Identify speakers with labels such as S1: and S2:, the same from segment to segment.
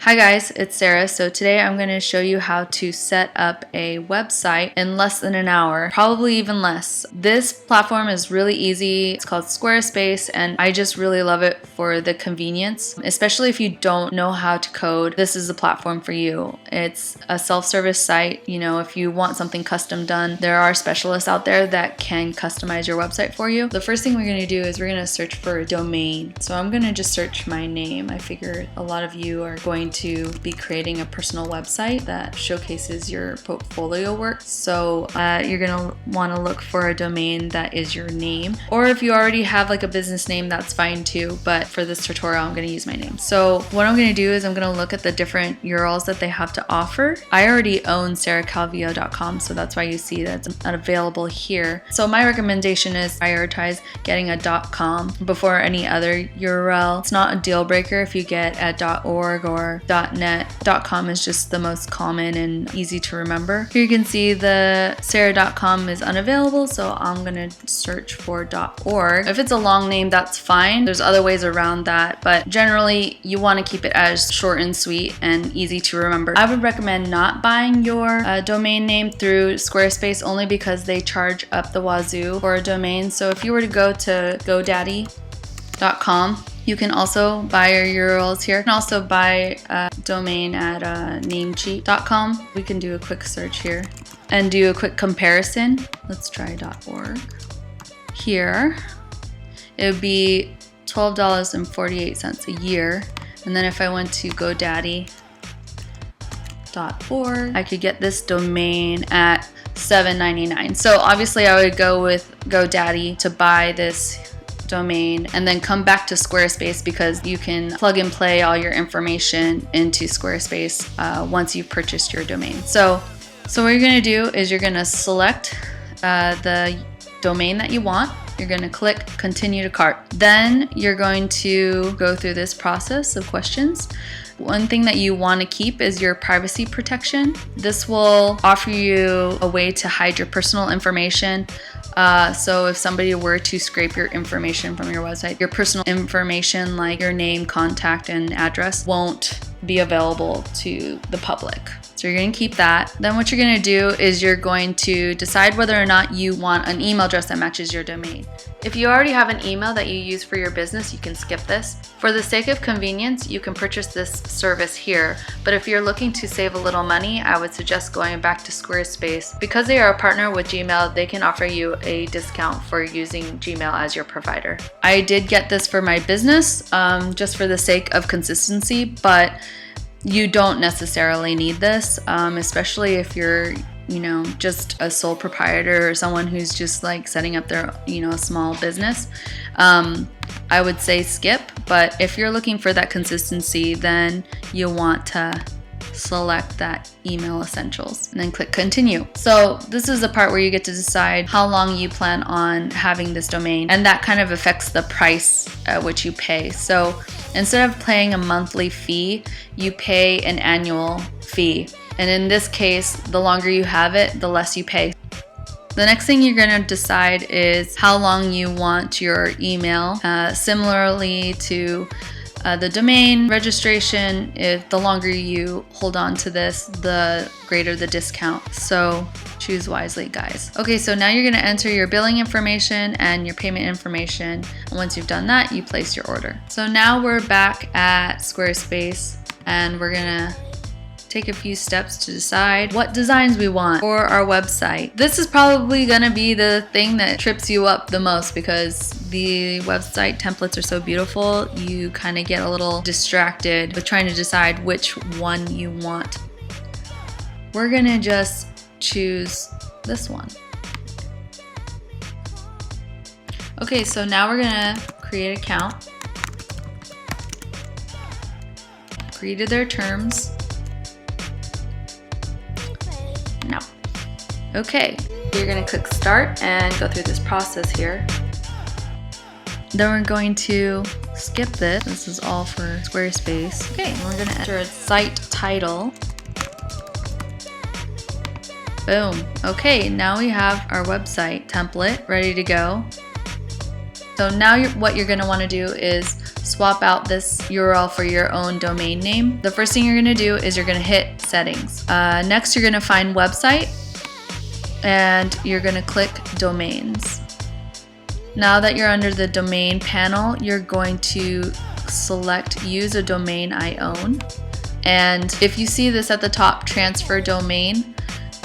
S1: Hi guys, it's Sarah. So today I'm going to show you how to set up a website in less than an hour, probably even less. This platform is really easy. It's called Squarespace and I just really love it for the convenience, especially if you don't know how to code. This is the platform for you. It's a self-service site. You know, if you want something custom done, there are specialists out there that can customize your website for you. The first thing we're going to do is we're going to search for a domain. So I'm going to just search my name. I figure a lot of you are going to be creating a personal website that showcases your portfolio work. So you're gonna want to look for a domain that is your name, or if you already have like a business name, that's fine too, but for this tutorial I'm going to use my name. So what I'm going to do is I'm going to look at the different URLs that they have to offer. I already own sarahcalvillo.com, so that's why you see that's available here. So my recommendation is prioritize getting a .com before any other URL. It's not a deal breaker if you get a .org or .net. .com is just the most common and easy to remember. Here you can see the sarah.com is unavailable, so I'm gonna search for .org. If it's a long name, that's fine. There's other ways around that, but generally you want to keep it as short and sweet and easy to remember. I would recommend not buying your domain name through Squarespace only because they charge up the wazoo for a domain. So if you were to go to GoDaddy.com, you can also buy your URLs here. You can also buy a domain at namecheap.com. We can do a quick search here and do a quick comparison. Let's try .org. Here, it would be $12.48 a year. And then if I went to GoDaddy.org, I could get this domain at $7.99. So obviously I would go with GoDaddy to buy this domain and then come back to Squarespace because you can plug and play all your information into Squarespace once you've purchased your domain. So what you're going to do is you're going to select the domain that you want. You're going to click continue to cart. Then you're going to go through this process of questions. One thing that you want to keep is your privacy protection. This will offer you a way to hide your personal information. So if somebody were to scrape your information from your website, your personal information like your name, contact, and address won't be available to the public. So you're going to keep that. Then what you're going to do is you're going to decide whether or not you want an email address that matches your domain. If you already have an email that you use for your business, you can skip this. For the sake of convenience, you can purchase this service here. But if you're looking to save a little money, I would suggest going back to Squarespace. Because they are a partner with Gmail, they can offer you a discount for using Gmail as your provider. I did get this for my business just for the sake of consistency, but you don't necessarily need this, especially if you're just a sole proprietor or someone who's just like setting up their, a small business. I would say skip, but if you're looking for that consistency, then you'll want to select that email essentials and then click continue. So this is the part where you get to decide how long you plan on having this domain, and that kind of affects the price at which you pay. So instead of paying a monthly fee, you pay an annual fee. And in this case, the longer you have it, the less you pay. The next thing you're going to decide is how long you want your email. Similarly to the domain registration, if the longer you hold on to this, the greater the discount. So choose wisely, guys. Okay, so now you're going to enter your billing information and your payment information. And once you've done that, you place your order. So now we're back at Squarespace and we're going to take a few steps to decide what designs we want for our website. This is probably gonna be the thing that trips you up the most because the website templates are so beautiful, you kind of get a little distracted with trying to decide which one you want. We're gonna just choose this one. Okay, so now we're gonna create an account, agree to their terms. No. Okay, you're going to click start and go through this process here. Then we're going to skip this. This is all for Squarespace. Okay, and we're going to enter a site title. Boom. Okay, now we have our website template ready to go. So now what you're going to want to do is swap out this URL for your own domain name, the first thing you're going to do is you're going to hit settings. Next, you're going to find website and you're going to click domains. Now that you're under the domain panel, you're going to select use a domain I own. And if you see this at the top, transfer domain,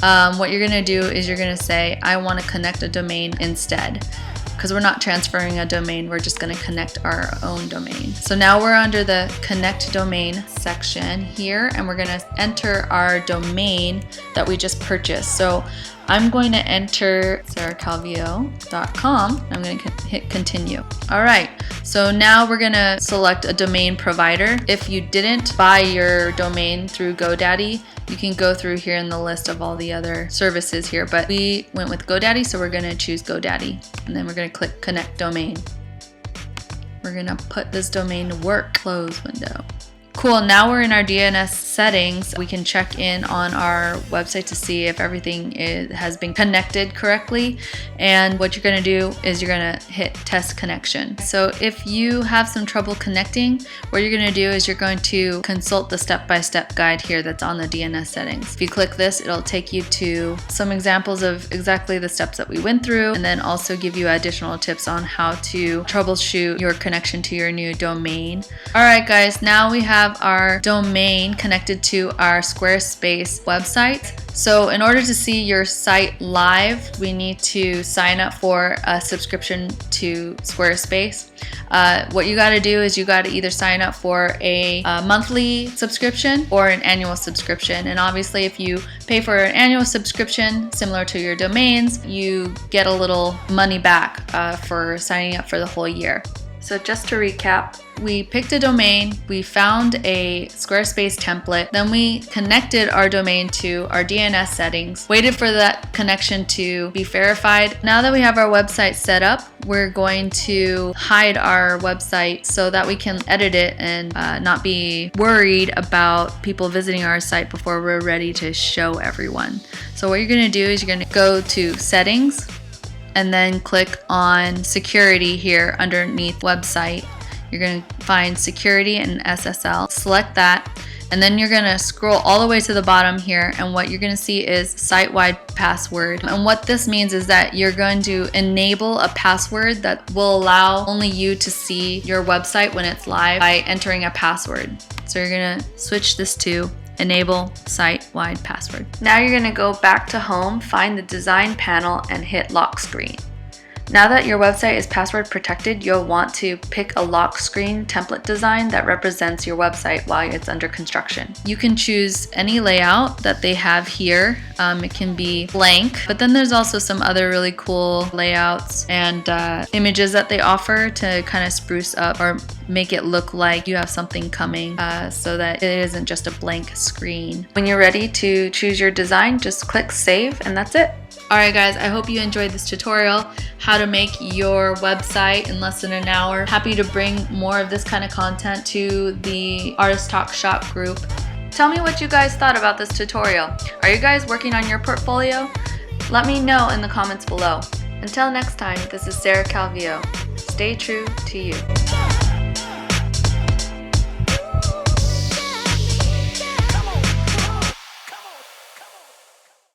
S1: what you're going to do is you're going to say, I want to connect a domain instead. Because we're not transferring a domain, we're just going to connect our own domain. So now we're under the connect domain section here, and we're going to enter our domain that we just purchased. So I'm going to enter sarahcalvio.com. I'm going to hit continue. All right, so now we're going to select a domain provider. If you didn't buy your domain through GoDaddy, you can go through here in the list of all the other services here, but we went with GoDaddy, so we're going to choose GoDaddy, and then we're going to click connect domain. We're going to put this domain to work. Close window. Cool, now we're in our DNS settings. We can check in on our website to see if everything has been connected correctly. And what you're gonna do is you're gonna hit test connection. So if you have some trouble connecting, what you're gonna do is you're going to consult the step-by-step guide here that's on the DNS settings. If you click this, it'll take you to some examples of exactly the steps that we went through, and then also give you additional tips on how to troubleshoot your connection to your new domain. All right, guys, now we have our domain connected to our Squarespace website. So in order to see your site live, we need to sign up for a subscription to Squarespace. What you got to do is you got to either sign up for a monthly subscription or an annual subscription. And obviously if you pay for an annual subscription, similar to your domains, you get a little money back for signing up for the whole year. So just to recap, we picked a domain, we found a Squarespace template, then we connected our domain to our DNS settings, waited for that connection to be verified. Now that we have our website set up, we're going to hide our website so that we can edit it and not be worried about people visiting our site before we're ready to show everyone. So what you're going to do is you're going to go to settings, and then click on security here underneath website. You're going to find security and SSL. Select that, and then you're going to scroll all the way to the bottom here, and what you're going to see is site-wide password. And what this means is that you're going to enable a password that will allow only you to see your website when it's live by entering a password. So you're going to switch this to enable site-wide password. Now you're going to go back to home, find the design panel, and hit lock screen. Now that your website is password protected, you'll want to pick a lock screen template design that represents your website while it's under construction. You can choose any layout that they have here. It can be blank, but then there's also some other really cool layouts and images that they offer to kind of spruce up or make it look like you have something coming so that it isn't just a blank screen. When you're ready to choose your design, just click save, and that's it. Alright guys, I hope you enjoyed this tutorial, how to make your website in less than an hour. Happy to bring more of this kind of content to the Artist Talk Shop group. Tell me what you guys thought about this tutorial. Are you guys working on your portfolio? Let me know in the comments below. Until next time, this is Sarah Calvio. Stay true to you.